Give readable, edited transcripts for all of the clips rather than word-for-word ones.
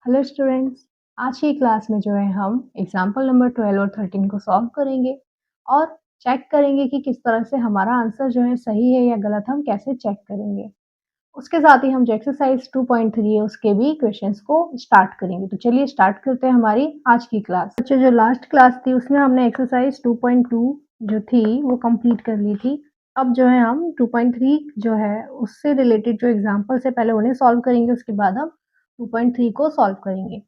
Hello students. आज की class में जो है हम एग्जाम्पल नंबर 12 और 13 को सॉल्व करेंगे और चेक करेंगे कि किस तरह से हमारा आंसर जो है सही है या गलत, हम कैसे चेक करेंगे। उसके साथ ही हम जो एक्सरसाइज 2.3 है उसके भी क्वेश्चंस को स्टार्ट करेंगे। तो चलिए स्टार्ट करते हैं हमारी आज की क्लास। अच्छा, जो लास्ट क्लास थी उसमें हमने एक्सरसाइज 2.2 जो थी वो कंप्लीट कर ली थी। अब जो है हम 2.3 जो है उससे रिलेटेड जो एग्जाम्पल्स है पहले उन्हें सॉल्व करेंगे, उसके बाद हम 2.3 को सॉल्व करेंगे।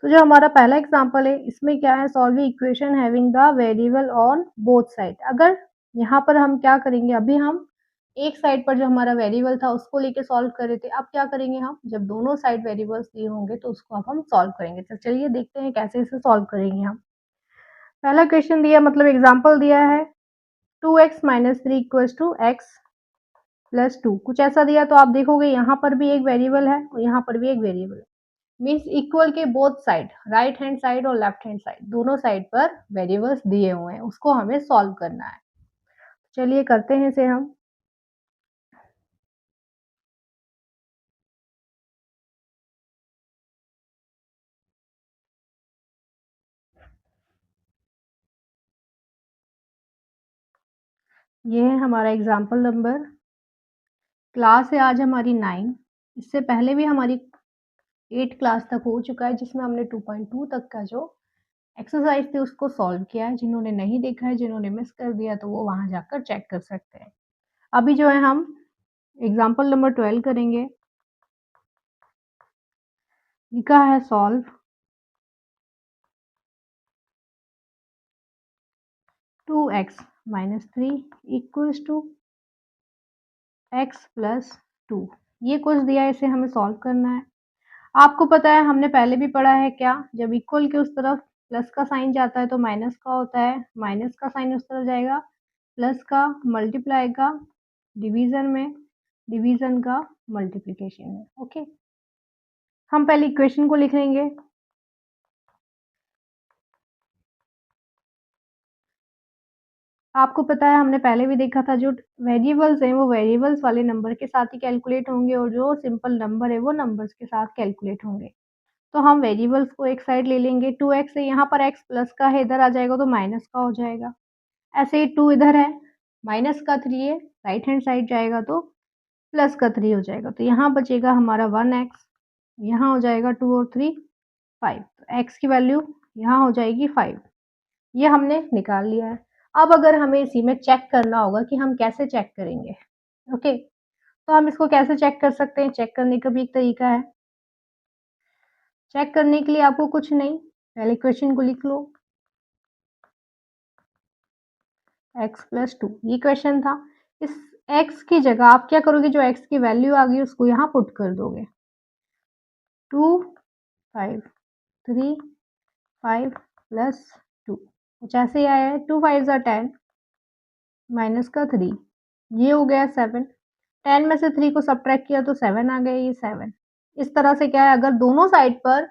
तो जो हमारा पहला एग्जाम्पल है इसमें क्या है, solve equation having the variable on both side. अगर यहाँ पर हम क्या करेंगे, अभी हम एक साइड पर जो हमारा वेरिएबल था उसको लेके सॉल्व कर रहे थे, अब क्या करेंगे हम, जब दोनों साइड वेरिएबल्स दिए होंगे तो उसको अब हम सॉल्व करेंगे। तो चलिए देखते हैं कैसे इसे सॉल्व करेंगे हम। पहला क्वेश्चन दिया, मतलब एग्जाम्पल दिया है 2x minus three equals to x plus two, कुछ ऐसा दिया। तो आप देखोगे यहाँ पर भी एक वेरिएबल है और यहाँ पर भी एक वेरिएबल है, मीन्स इक्वल के both side, right hand side और लेफ्ट हैंड साइड, दोनों साइड पर वेरिएबल्स दिए हुए हैं, उसको हमें सॉल्व करना है। चलिए करते हैं इसे हम। ये है हमारा एग्जाम्पल नंबर। क्लास है आज हमारी 9। इससे पहले भी हमारी 8 क्लास तक हो चुका है जिसमें हमने 2.2 तक का जो एक्सरसाइज थी उसको सॉल्व किया है। जिन्होंने नहीं देखा है, जिन्होंने मिस कर दिया, तो वो वहां जाकर चेक कर सकते हैं। अभी जो है हम एग्जाम्पल नंबर 12 करेंगे। लिखा है solve 2x minus three equals to x plus two. ये कुछ दिया है, इसे हमें सॉल्व करना है। आपको पता है, हमने पहले भी पढ़ा है क्या, जब इक्वल के उस तरफ प्लस का साइन जाता है तो माइनस का होता है, माइनस का साइन उस तरफ जाएगा प्लस का, मल्टीप्लाई का डिवीजन में, डिवीजन का मल्टीप्लिकेशन में। ओके, हम पहले इक्वेशन को लिख लेंगे। आपको पता है हमने पहले भी देखा था, जो वेरिएबल्स हैं वो वेरिएबल्स वाले नंबर के साथ ही कैलकुलेट होंगे और जो सिंपल नंबर है वो नंबर्स के साथ कैलकुलेट होंगे। तो हम वेरिएबल्स को एक साइड ले लेंगे। 2x है, यहाँ पर x प्लस का है, इधर आ जाएगा तो माइनस का हो जाएगा। ऐसे ही 2 इधर है, माइनस का 3 है, राइट हैंड साइड जाएगा तो प्लस का 3 हो जाएगा। तो यहाँ बचेगा हमारा 1x, यहाँ हो जाएगा 2 और 3 5। तो x की वैल्यू यहाँ हो जाएगी 5। ये हमने निकाल लिया है। अब अगर हमें इसी में चेक करना होगा कि हम कैसे चेक करेंगे। ओके, तो हम इसको कैसे चेक कर सकते हैं, चेक करने का भी एक तरीका है। चेक करने के लिए आपको कुछ नहीं, पहले इक्वेशन को लिख लो, x प्लस टू, ये क्वेश्चन था। इस x की जगह आप क्या करोगे, जो x की वैल्यू आ गई उसको यहाँ पुट कर दोगे। 2 5 3 5 प्लस टू, कुछ ऐसे ही आया है। 2 5 ज़ा 10, माइनस का 3, ये हो गया 7। 10 में से 3 को सब्ट्रैक्ट किया तो 7 आ गया, ये 7। इस तरह से क्या है, अगर दोनों साइड पर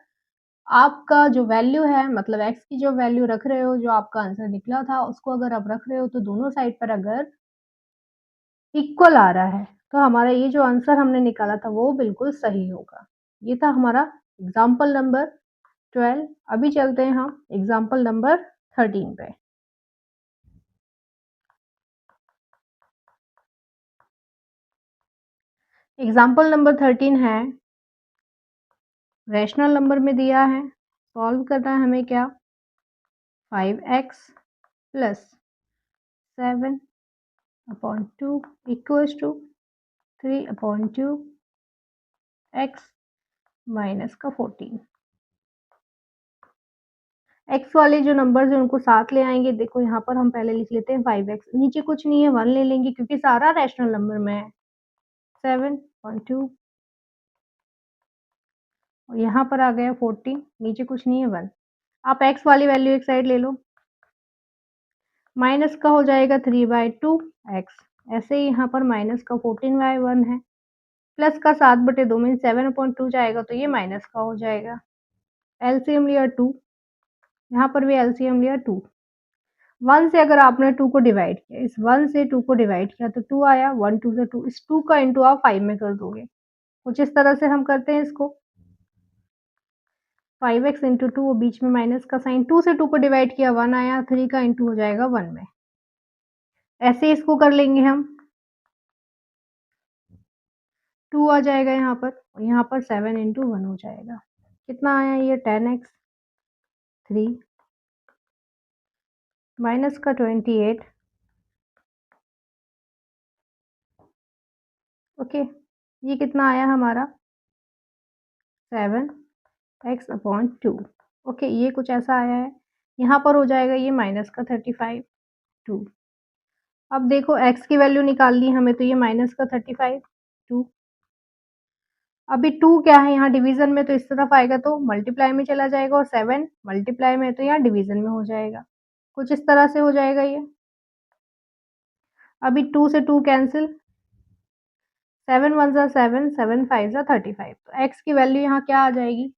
आपका जो वैल्यू है, मतलब x की जो वैल्यू रख रहे हो, जो आपका आंसर निकला था उसको अगर आप रख रहे हो, तो दोनों साइड पर अगर इक्वल आ रहा है तो हमारा ये जो आंसर हमने निकाला था वो बिल्कुल सही होगा। ये था हमारा एग्जाम्पल नंबर 12। अभी चलते हैं हम एग्जाम्पल नंबर 13 पे। एग्जाम्पल नंबर 13 है, रैशनल नंबर में दिया है, सॉल्व करना है हमें क्या, 5x plus 7 upon 2 equals to 3 upon 2 x minus का 14। x वाले जो नंबर्स हैं उनको साथ ले आएंगे। देखो यहाँ पर हम पहले लिख लेते हैं 5x, नीचे कुछ नहीं है 1 ले लेंगे क्योंकि सारा रैशनल नंबर में है। 7.2 और यहाँ पर आ गया 14, नीचे कुछ नहीं है 1। आप x वाली वैल्यू एक साइड ले लो, माइनस का हो जाएगा 3/2x। ऐसे ही यहाँ पर माइनस का 14/1 है, प्लस का 7/2 मीन 7/2 जाएगा तो ये माइनस का हो जाएगा। एलसीएम लिया 2, यहाँ पर भी एलसीएम लिया 2। 1 से अगर आपने 2 को डिवाइड किया, इस 1 से 2 को डिवाइड किया तो 2 आया, 1 2 से 2, इस 2 का इंटू आप 5 में कर दोगे। कुछ इस तरह से हम करते हैं इसको। 5x इंटू 2 बीच में माइनस का साइन, 2 से 2 को डिवाइड किया 1 आया, 3 का इंटू हो जाएगा 1 में। ऐसे इसको कर लेंगे हम, 2 आ जाएगा यहाँ पर, और यहाँ पर 7 इंटू 1 हो जाएगा। कितना आया ये 10x, 3 माइनस का 28, ओके। ये कितना आया हमारा 7x/2, ओके। ये कुछ ऐसा आया है। यहाँ पर हो जाएगा ये माइनस का 35, 2। अब देखो x की वैल्यू निकालनी हमें, तो ये माइनस का 35, 2। अभी 2 क्या है यहाँ डिवीजन में, तो इस तरफ आएगा तो मल्टीप्लाई में चला जाएगा, और 7 मल्टीप्लाई में है तो यहाँ डिवीजन में हो जाएगा। कुछ इस तरह से हो जाएगा ये। अभी 2 से 2 कैंसिल, 7 1 जा 7, 7 5 जा 35, तो x की वैल्यू यहाँ क्या आ जाएगी,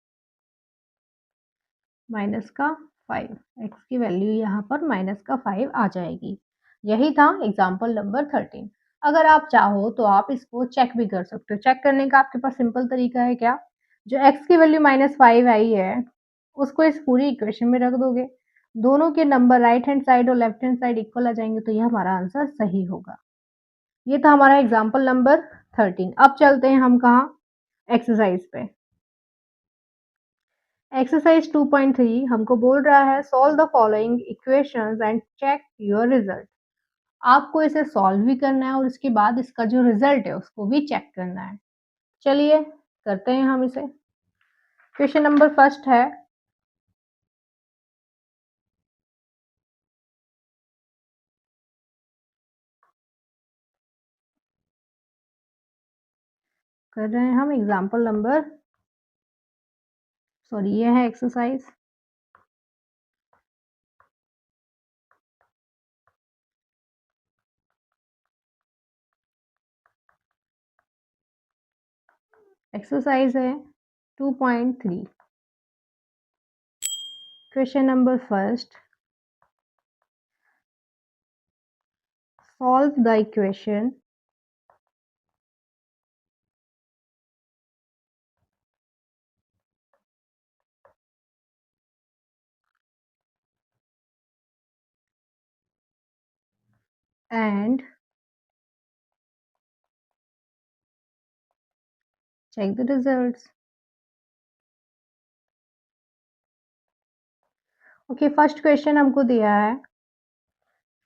माइनस का 5। x की वैल्यू यहाँ पर माइनस का 5 आ जाएगी। यही था एग्जाम्पल नंबर 13। अगर आप चाहो तो आप इसको चेक भी कर सकते हो। चेक करने का आपके पास सिंपल तरीका है क्या, जो x की वैल्यू -5 आई है उसको इस पूरी इक्वेशन में रख दोगे, दोनों के नंबर राइट हैंड साइड और लेफ्ट हैंड साइड इक्वल आ जाएंगे, तो यह हमारा आंसर सही होगा। ये था हमारा एग्जाम्पल नंबर 13। अब चलते हैं हम कहाँ, एक्सरसाइज पे। एक्सरसाइज 2.3 हमको बोल रहा है solve the following equations and check your result. आपको इसे सॉल्व भी करना है और इसके बाद इसका जो रिजल्ट है उसको भी चेक करना है। चलिए करते हैं हम इसे। क्वेश्चन नंबर फर्स्ट है, कर रहे हैं हम एग्जाम्पल नंबर, सॉरी ये है एक्सरसाइज। एक्सरसाइज है 2.3। Question number first, solve the equation and check the results। Okay, first question हमको दिया है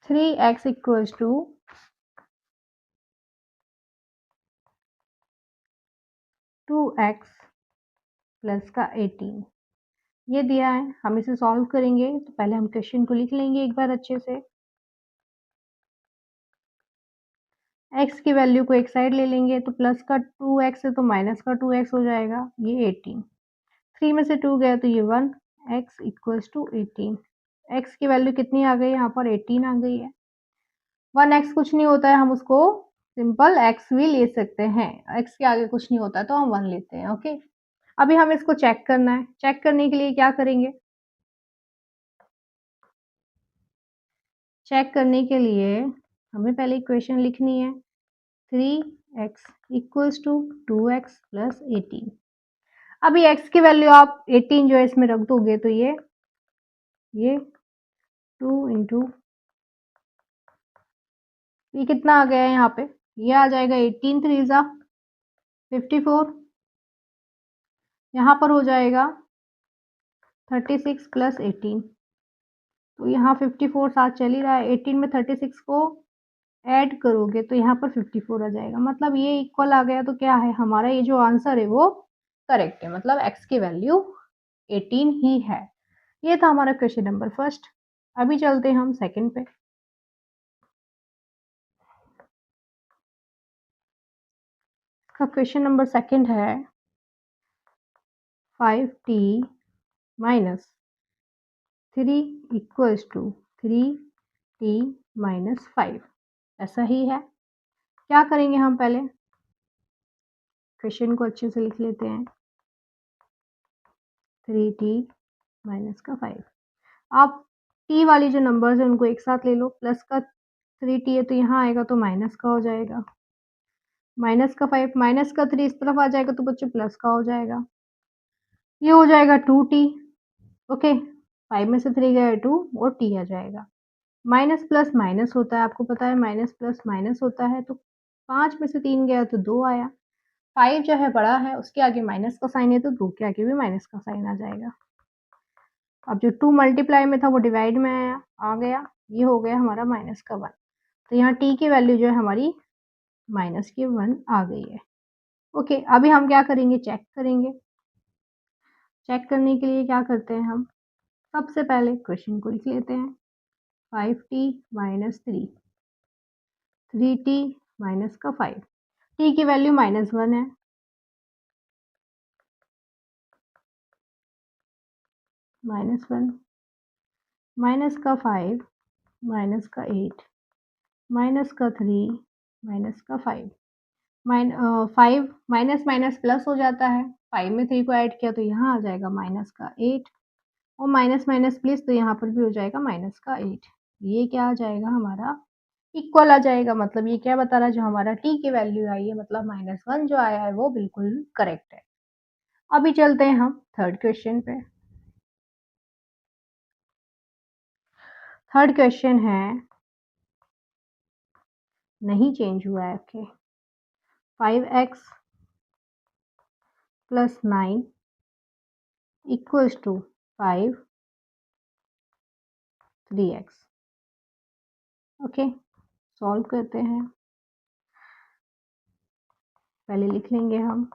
3x equals to 2x plus का 18, ये दिया है। हम इसे सॉल्व करेंगे तो पहले हम क्वेश्चन को लिख लेंगे एक बार अच्छे से। x की वैल्यू को एक साइड ले लेंगे, तो प्लस का 2x है तो माइनस का 2x हो जाएगा, ये 18। 3 में से 2 गया तो ये 1, x इक्वल्स टू 18। x की वैल्यू कितनी आ गई, यहाँ पर 18 आ गई है। 1x कुछ नहीं होता है, हम उसको सिंपल x भी ले सकते हैं। x के आगे कुछ नहीं होता है तो हम 1 लेते हैं, ओके। अभी हमें इसको चेक करना है। चेक करने के लिए क्या करेंगे, चेक करने के लिए हमें पहले इक्वेशन लिखनी है 3x equals to 2x plus 18। अभी x की वैल्यू आप 18 जो है इसमें रख दोगे, तो ये 2 इंटू, ये कितना आ गया है यहाँ पे, ये आ जाएगा 18 3 जा 54, यहाँ पर हो जाएगा 36 प्लस 18, तो यहाँ 54 साथ चल ही रहा है। 18 में 36 को ऐड करोगे तो यहाँ पर 54 आ जाएगा, मतलब ये इक्वल आ गया। तो क्या है हमारा ये जो आंसर है वो करेक्ट है, मतलब x की वैल्यू 18 ही है। ये था हमारा क्वेश्चन नंबर फर्स्ट। अभी चलते हैं हम सेकंड पे। क्वेश्चन नंबर सेकंड है 5t minus 3 equals to 3t minus 5, ऐसा ही है। क्या करेंगे हम, पहले क्वेश्चन को अच्छे से लिख लेते हैं। 3t माइनस का 5, आप t वाली जो नंबर्स है उनको एक साथ ले लो। प्लस का 3t है तो यहाँ आएगा तो माइनस का हो जाएगा, माइनस का 5, माइनस का 3 इस तरफ आ जाएगा तो बच्चों प्लस का हो जाएगा। ये हो जाएगा 2t। ओके, 5 में से 3 गया 2 और t आ जाएगा। माइनस प्लस माइनस होता है, आपको पता है माइनस प्लस माइनस होता है, तो 5 में से 3 गया तो 2 आया। 5 जो है बड़ा है, उसके आगे माइनस का साइन है, तो 2 के आगे भी माइनस का साइन आ जाएगा। अब जो 2 मल्टीप्लाई में था वो डिवाइड में आ गया, ये हो गया हमारा माइनस का 1। तो यहाँ t की वैल्यू जो है हमारी माइनस की 1 आ गई है। ओके, अभी हम क्या करेंगे, चेक करेंगे। चेक करने के लिए क्या करते हैं हम, सबसे पहले क्वेश्चन को लिख लेते हैं। 5t माइनस 3, 3t माइनस का 5, t की वैल्यू -1 है, -1 माइनस का 5 माइनस का 8 माइनस का 3 माइनस का 5 5 माइनस माइनस प्लस हो जाता है, 5 में 3 को ऐड किया तो यहाँ आ जाएगा माइनस का 8 और माइनस माइनस प्लस तो यहाँ पर भी हो जाएगा माइनस का 8। ये क्या आ जाएगा हमारा, इक्वल आ जाएगा। मतलब ये क्या बता रहा है, जो हमारा t की वैल्यू आई है मतलब -1 जो आया है वो बिल्कुल करेक्ट है। अभी चलते हैं हम थर्ड क्वेश्चन पे। थर्ड क्वेश्चन है, नहीं चेंज हुआ है। Okay, 5x plus 9 equals to 5 3x। Okay, solve करते हैं। पहले लिख लेंगे हम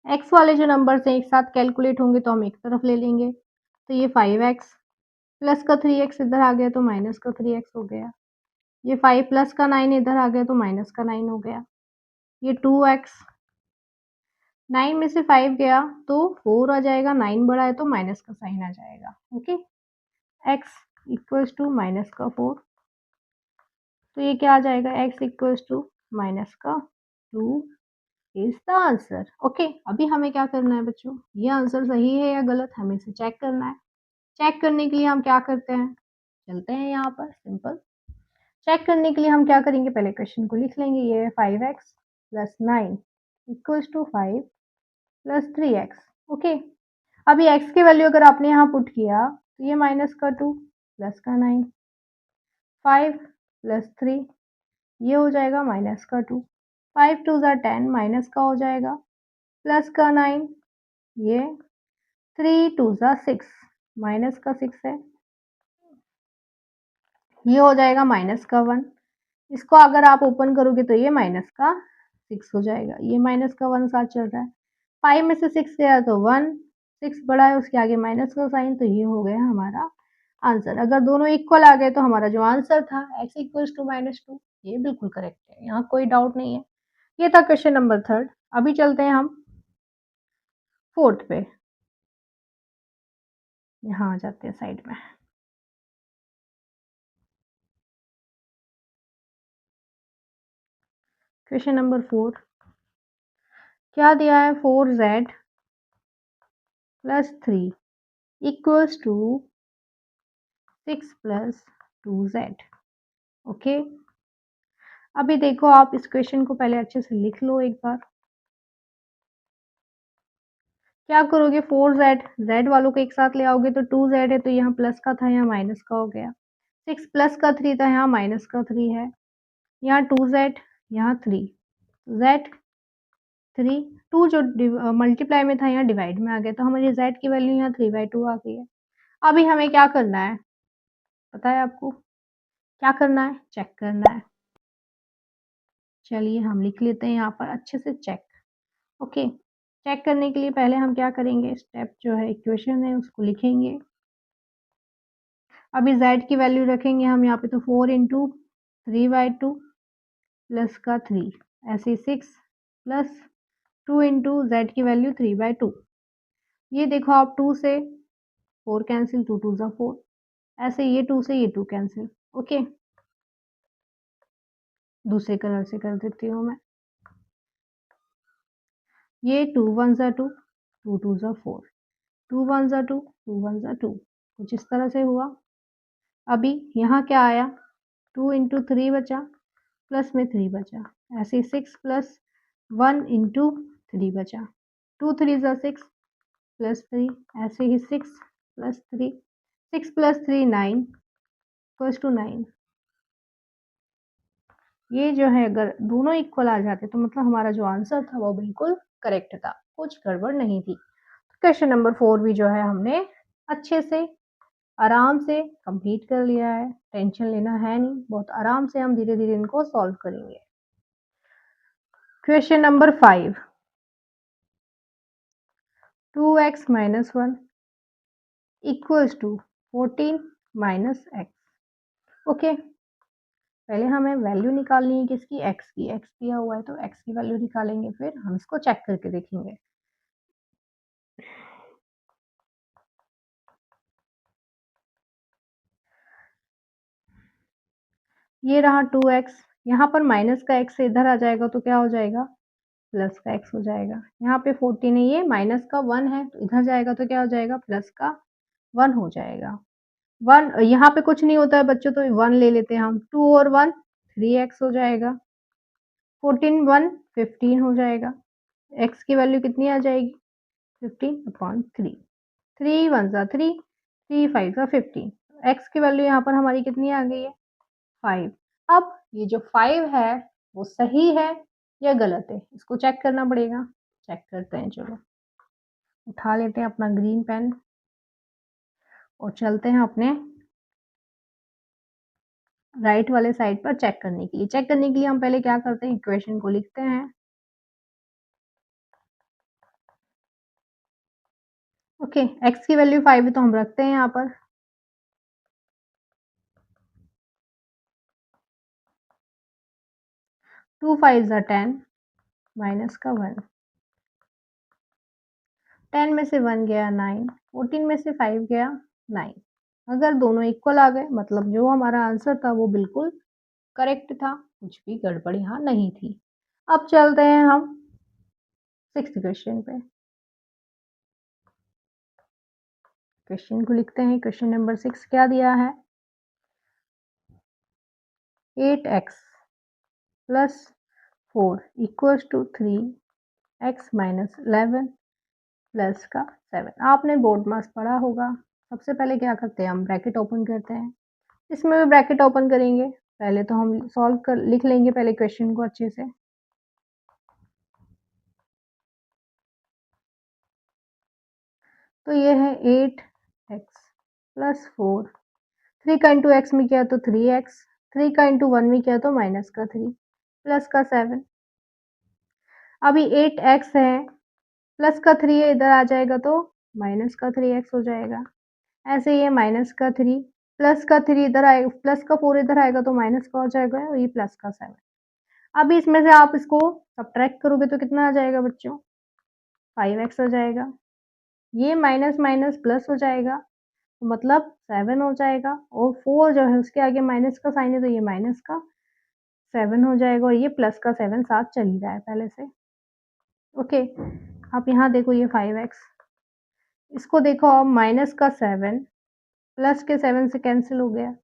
x वाले जो नंबर्स हैं एक साथ कैलकुलेट होंगे तो हम एक तरफ ले लेंगे, तो ये 5x प्लस का 3x इधर आ गया तो माइनस का 3x हो गया। ये 5 प्लस का 9 इधर आ गया तो माइनस का 9 हो गया। ये 2x, 9 में से 5 गया तो 4 आ जाएगा, 9 बड़ा है तो माइनस का साइन आ जाएगा। Okay, x equals to minus का 4, तो ये क्या आ जाएगा, x इक्वल्स टू माइनस का 2 इज द आंसर। ओके, अभी हमें क्या करना है बच्चों, ये आंसर सही है या गलत हमें इसे चेक करना है। चेक करने के लिए हम क्या करते हैं, चलते हैं यहाँ पर सिंपल। चेक करने के लिए हम क्या करेंगे, पहले क्वेश्चन को लिख लेंगे। ये 5x plus 9 equals to 5 plus 3x। Okay, अभी x की वैल्यू अगर आपने यहाँ पुट किया तो ये माइनस का 2 प्लस का 9, 5 प्लस 3 ये हो जाएगा माइनस का 2, 5 2 ज़ा 10 माइनस का हो जाएगा, प्लस का 9 ये 3 2 ज़ा 6 माइनस का 6 है, ये हो जाएगा माइनस का 1। इसको अगर आप ओपन करोगे तो ये माइनस का 6 हो जाएगा, ये माइनस का 1 साथ चल रहा है। 5 में से 6 गया तो 1, 6 बड़ा है उसके आगे माइनस का साइन, तो ये हो गया हमारा आंसर। अगर दोनों इक्वल आ गए तो हमारा जो आंसर था x इक्वल्स टू -2 ये बिल्कुल करेक्ट है, यहाँ कोई डाउट नहीं है। ये था क्वेश्चन नंबर थर्ड। अभी चलते हैं हम फोर्थ पे, यहाँ आ जाते हैं साइड में। क्वेश्चन नंबर 4 क्या दिया है, 4z plus 3 equals to 6 plus 2z। Okay, अभी देखो आप इस क्वेश्चन को पहले अच्छे से लिख लो एक बार। क्या करोगे, 4z z वालों को एक साथ ले आओगे तो 2z है, तो यहाँ प्लस का था यहाँ माइनस का हो गया। 6 प्लस का 3 था यहाँ माइनस का 3 है, यहाँ 2z यहाँ 3 z 3 2 जो मल्टीप्लाई में था यहाँ डिवाइड में आ गया, तो हमारी z की वैल्यू यहाँ 3/2 आ गई है। अभी हमें क्या करना है, पता है आपको क्या करना है, चेक करना है। चलिए हम लिख लेते हैं यहाँ पर अच्छे से चेक। ओके, चेक करने के लिए पहले हम क्या करेंगे, स्टेप जो है इक्वेशन है उसको लिखेंगे। अभी z की वैल्यू रखेंगे हम यहाँ पे, तो 4 इंटू 3/2 प्लस का 3 ऐसे 6 प्लस 2 इंटू z की वैल्यू 3/2। ये देखो आप 2 से 4 कैंसिल, 2 2 ज़ा 4, ऐसे ये 2 से ये 2 कैंसिल। ओके, दूसरे कलर से कर देती हूँ मैं। ये 2 1 ज़ा 2, 2 2 ज़ा 4, 2 1 ज़ा 2, 2 1 ज़ा 2, कुछ इस तरह से हुआ। अभी यहाँ क्या आया, 2 इंटू 3 बचा प्लस में 3 बचा, ऐसे 6 प्लस 1 इंटू 3 बचा। 2 3 ज़ा 6 प्लस 3, ऐसे ही 6 प्लस 3, 6 प्लस 3 9 इक्वल्स टू 9। ये जो है अगर दोनों इक्वल आ जाते तो मतलब हमारा जो आंसर था वो बिल्कुल करेक्ट था, कुछ गड़बड़ नहीं थी। क्वेश्चन नंबर 4 भी जो है हमने अच्छे से आराम से कंप्लीट कर लिया है, टेंशन लेना है नहीं, बहुत आराम से हम धीरे-धीरे इनको सॉल्व करेंगे। Question number 5, 2x minus 1 equals to 14 minus x। Okay, पहले हमें वैल्यू निकालनी है किसकी, x की। x दिया हुआ है तो x की वैल्यू निकालेंगे, फिर हम इसको चेक करके देखेंगे। ये रहा 2x, यहाँ पर माइनस का x इधर आ जाएगा तो क्या हो जाएगा, प्लस का x हो जाएगा। यहाँ पे 14 है, ये माइनस का 1 है तो इधर जाएगा तो क्या हो जाएगा, प्लस का 1 हो जाएगा। 1 यहाँ पे कुछ नहीं होता है बच्चों, तो 1 ले लेते हैं हम। 2 और 1 3x हो जाएगा। 14 1 15 हो जाएगा। x की वैल्यू कितनी आ जाएगी, 15/3। 3 1 ज़ा 3, 3 5 ज़ा 15। x की वैल्यू यहाँ पर हमारी कितनी आ गई है, 5। अब ये जो 5 है वो सही है या गलत है, इसको चेक करना पड़ेगा। चेक करते हैं, चलो उठा लेते हैं अपना ग्रीन पेन और चलते हैं अपने राइट वाले साइड पर चेक करने के लिए। चेक करने के लिए हम पहले क्या करते हैं, इक्वेशन को लिखते हैं। ओके, x की वैल्यू 5 है तो हम रखते हैं यहाँ पर। 2 5 ज़ा 10 माइनस का 1। 10 में से 1 गया 9, 14 में से 5 गया 9। अगर दोनों इक्वल आ गए मतलब जो हमारा आंसर था वो बिल्कुल करेक्ट था, कुछ भी गड़बड़ यहाँ नहीं थी। अब चलते हैं हम 6th क्वेश्चन पे। क्वेश्चन को लिखते हैं। क्वेश्चन नंबर 6 क्या दिया है, 8x plus 4 equals to 3x minus 11 plus का 7। आपने बोर्ड मास पढ़ा होगा। सबसे पहले क्या करते हैं, हम ब्रैकेट ओपन करते हैं। इसमें भी ब्रैकेट ओपन करेंगे। पहले तो हम सॉल्व कर लिख लेंगे पहले क्वेश्चन को अच्छे से। तो ये है 8x प्लस 4, 3 का इंटू एक्स में किया तो 3x, 3 का इंटू 1 में किया तो माइनस का 3 प्लस का 7। अभी 8x है, प्लस का 3 है, इधर आ जाएगा तो माइनस का 3x हो जाएगा। ऐसे ये माइनस का 3 प्लस का 3 इधर आएगा, प्लस का 4 इधर आएगा तो माइनस का हो जाएगा और ये प्लस का 7। अभी इसमें से आप इसको सब्ट्रैक्ट करोगे तो कितना आ जाएगा बच्चों, 5x आ जाएगा। ये माइनस माइनस प्लस हो जाएगा तो मतलब 7 हो जाएगा और 4 जो है उसके आगे माइनस का साइन है तो ये माइनस का 7 हो जाएगा और ये प्लस का 7 साथ चल ही रहा है पहले से। ओके, आप यहाँ देखो ये 5x, इसको देखो अब माइनस का 7 प्लस के 7 से कैंसिल हो गया,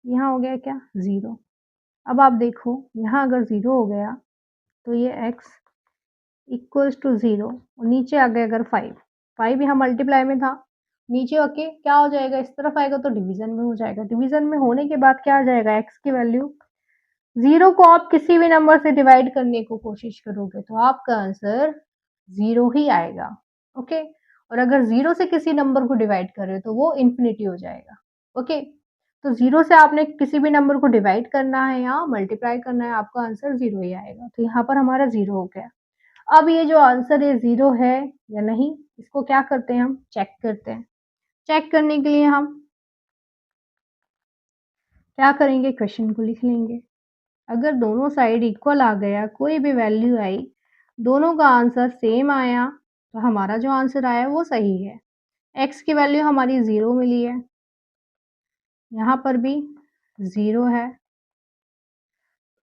यहाँ हो गया क्या 0। अब आप देखो यहाँ अगर 0 हो गया तो ये x इक्वल्स टू 0 और नीचे आ गया अगर 5, 5 यहाँ मल्टीप्लाई में था, नीचे आके क्या हो जाएगा, इस तरफ आएगा तो डिवीजन में हो जाएगा। डिवीजन में होने के बाद क्या आ जाएगा, x की वैल्यू 0 को आप किसी भी नंबर से डिवाइड करने को कोशिश करोगे तो आपका आंसर 0 ही आएगा। ओके, और अगर 0 से किसी नंबर को डिवाइड कर रहे हो तो वो इन्फिनिटी हो जाएगा। ओके, तो 0 से आपने किसी भी नंबर को डिवाइड करना है या मल्टीप्लाई करना है, आपका आंसर 0 ही आएगा। तो यहाँ पर हमारा 0 हो गया। अब ये जो आंसर है 0 है या नहीं, इसको क्या करते हैं, हम चेक करते हैं। चेक करने के लिए हम क्या करेंगे, क्वेश्चन को लिख लेंगे। अगर दोनों साइड इक्वल आ गया, कोई भी वैल्यू आई, दोनों का आंसर सेम आया तो हमारा जो आंसर आया वो सही है। x की वैल्यू हमारी 0 मिली है, यहाँ पर भी 0 है।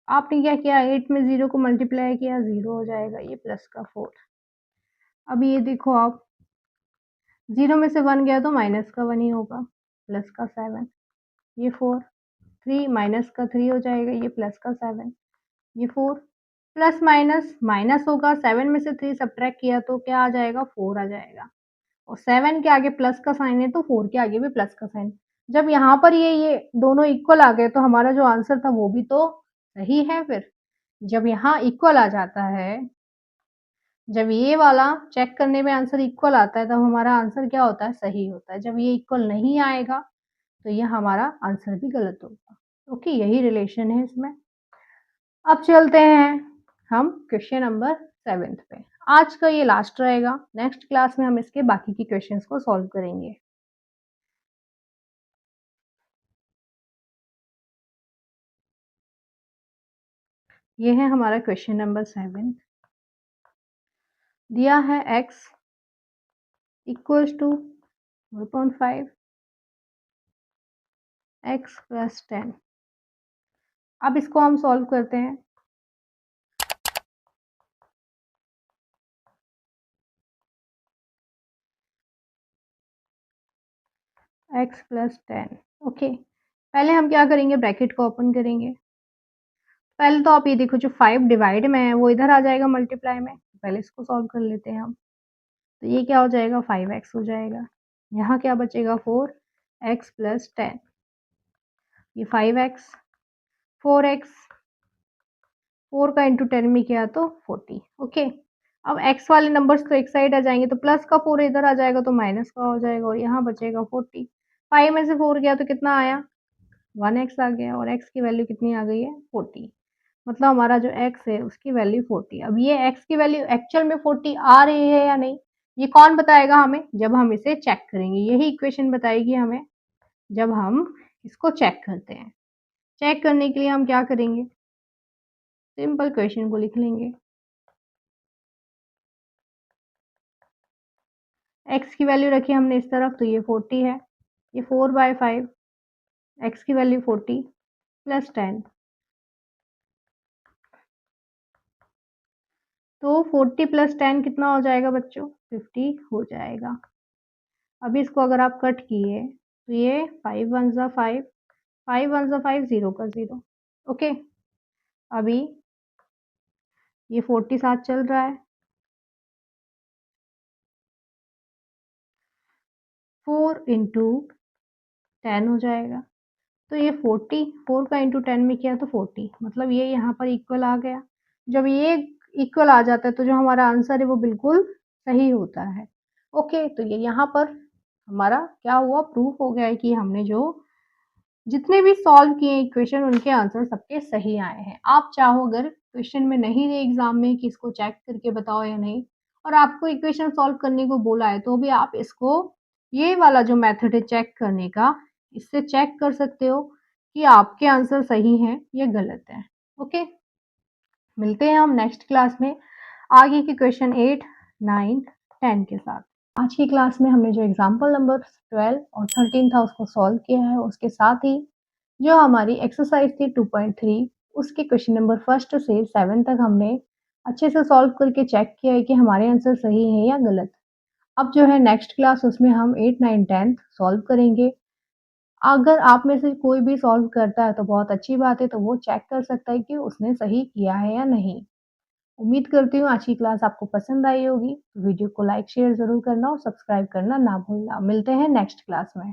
आपने क्या किया, 8 में 0 को मल्टीप्लाई किया, 0 हो जाएगा, ये प्लस का 4। अब ये देखो आप, 0 में से 1 गया तो माइनस का 1 ही होगा, प्लस का 7, ये 4, 3 माइनस का 3 हो जाएगा, ये प्लस का 7, ये 4 प्लस माइनस, माइनस होगा 7 में से 3 सब्ट्रैक्ट किया तो क्या आ जाएगा 4 आ जाएगा और 7 के आगे प्लस का साइन है तो 4 के आगे भी प्लस का साइन। जब यहाँ पर ये दोनों इक्वल आ गए तो हमारा जो आंसर था वो भी तो सही है फिर। जब यहाँ इक्वल आ जाता है, जब ये वाला चेक करने में आंसर इक्वल आता है तब हमारा आंसर क्या होता है सही होता है। जब ये इक्वल नहीं आएगा तो ये हमारा आंसर भी गलत होगा। ओके, यही रिलेशन है इसमें। अब चलते हैं हम क्वेश्चन नंबर 7th पे। आज का ये लास्ट रहेगा, नेक्स्ट क्लास में हम इसके बाकी के क्वेश्चंस को सॉल्व करेंगे। ये है हमारा क्वेश्चन नंबर 7। दिया है x equals to 4.5 x plus 10। अब इसको हम सॉल्व करते हैं। x plus 10। ओके, पहले हम क्या करेंगे, ब्रैकेट को ओपन करेंगे। पहले तो आप ये देखो जो 5 डिवाइड में है वो इधर आ जाएगा मल्टीप्लाई में। पहले इसको सॉल्व कर लेते हैं हम। तो ये क्या हो जाएगा 5x हो जाएगा। यहाँ क्या बचेगा 4x प्लस 10। ये 5x 4x 4 का इंटू 10 में किया तो 40। ओके, अब x वाले नंबर्स तो एक साइड आ जाएंगे तो प्लस का 4 इधर आ जाएगा तो माइनस का हो जाएगा और यहाँ बचेगा 40। 5 में से 4 गया तो कितना आया 1x आ गया और x की वैल्यू कितनी आ गई है 40। मतलब हमारा जो x है उसकी वैल्यू 40। अब ये x की वैल्यू एक्चुअल में 40 आ रही है या नहीं, ये कौन बताएगा हमें, जब हम इसे चेक करेंगे। यही इक्वेशन बताएगी हमें जब हम इसको चेक करते हैं। चेक करने के लिए हम क्या करेंगे, सिंपल क्वेश्चन को लिख लेंगे। x की वैल्यू रखी हमने इस तरफ तो ये 40 है। ये 4/5 x की वैल्यू 40 प्लस 10 तो 40 प्लस 10 कितना हो जाएगा बच्चों 50 हो जाएगा। अभी इसको अगर आप कट किए तो ये 5 1 ज़ा 5 5 1 ज़ा 5 0 का 0। ओके, अभी ये 40 साथ चल रहा है 4 इंटू 10 हो जाएगा। तो ये 40 4 का इंटू 10 में किया तो 40, मतलब ये यहाँ पर इक्वल आ गया। जब ये इक्वल आ जाता है तो जो हमारा आंसर है वो बिल्कुल सही होता है। ओके, तो ये यहाँ पर हमारा क्या हुआ, प्रूफ हो गया है कि हमने जो जितने भी सॉल्व किए इक्वेशन उनके आंसर सबके सही आए हैं। आप चाहो अगर क्वेश्चन में नहीं है एग्जाम में कि इसको चेक करके बताओ या नहीं, और आपको इक्वेशन सॉल्व करने को बोला है तो भी आप इसको ये वाला जो मेथड है चेक करने का, इससे चेक कर सकते हो कि आपके आंसर सही हैं या गलत हैं। ओके, मिलते हैं हम नेक्स्ट क्लास में आगे के क्वेश्चन 8 9 10 के साथ। आज की क्लास में हमने जो एग्जाम्पल नंबर 12 और 13 था उसको सॉल्व किया है। उसके साथ ही जो हमारी एक्सरसाइज थी 2.3 उसके क्वेश्चन नंबर फर्स्ट से 7 तक हमने अच्छे से सॉल्व करके चेक किया है कि हमारे आंसर सही है या गलत। अब जो है नेक्स्ट क्लास उसमें हम 8 9 10 सॉल्व करेंगे। अगर आप में से कोई भी सॉल्व करता है तो बहुत अच्छी बात है, तो वो चेक कर सकता है कि उसने सही किया है या नहीं। उम्मीद करती हूँ आज की क्लास आपको पसंद आई होगी। वीडियो को लाइक शेयर ज़रूर करना और सब्सक्राइब करना ना भूलना। मिलते हैं नेक्स्ट क्लास में।